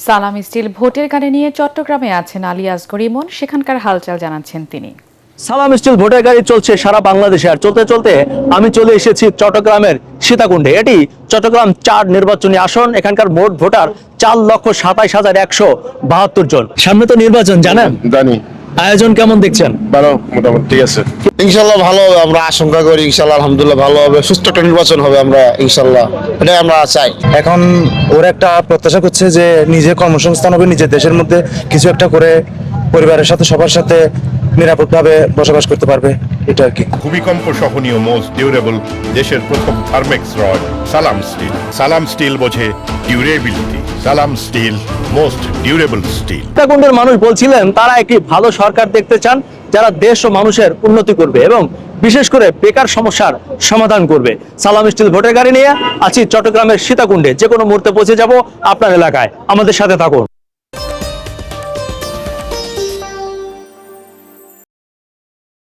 সালাম স্টিল ভোটের গাড়ি নিয়ে চট্টগ্রামে আছেন আলী আসগর ইমন, সেখানকার হালচাল জানাচ্ছেন তিনি। সালাম স্টিল ভোটের গাড়ি চলছে সারা বাংলাদেশে, আর চলতে চলতে আমি চলে এসেছি চট্টগ্রামের সীতাকুণ্ডে। এটি চট্টগ্রাম ৪ নির্বাচনী আসন। এখানকার মোট ভোটার ৪,২৭,১৭২ জন। সামনে তো নির্বাচন, জানেন? জানি। আয়োজন কেমন দেখছেন? ভালো, মোটামুটি ঠিক আছে। ইনশাল্লাহ ভালো হবে, আমরা আশঙ্কা করি। ইনশাল্লাহ আলহামদুলিল্লাহ ভালো হবে, সুষ্ঠু একটা নির্বাচন হবে। আমরা ইনশাল্লাহ এটাই আমরা চাই। এখন ওরা একটা প্রত্যাশা করছে যে নিজে কর্মসংস্থান হবে, নিজের দেশের মধ্যে কিছু একটা করে পরিবারের সাথে সবার সাথে নিরাপদভাবে বসবাস করতে পারবে, এটা আর কি। ভূমিকম্প সহনীয় মোস্ট ডিউরেবল দেশের প্রথম থার্মেক্স রড সালাম স্টিল। সালাম স্টিল বোঝে ডিউরেবিলিটি। সালাম স্টিল মোস্ট ডিউরেবল স্টিল। সীতাকুণ্ডের মানুষ বলছিলেন তারা একটি ভালো সরকার দেখতে চান, যারা দেশ ও মানুষের উন্নতি করবে এবং বিশেষ করে বেকার সমস্যার সমাধান করবে। সালাম স্টিল ভোটের গাড়ি নিয়ে আছি চট্টগ্রামের সীতাকুণ্ডে। যে কোনো মুহূর্তে পৌঁছে যাব আপনার এলাকায়, আমাদের সাথে থাকুন।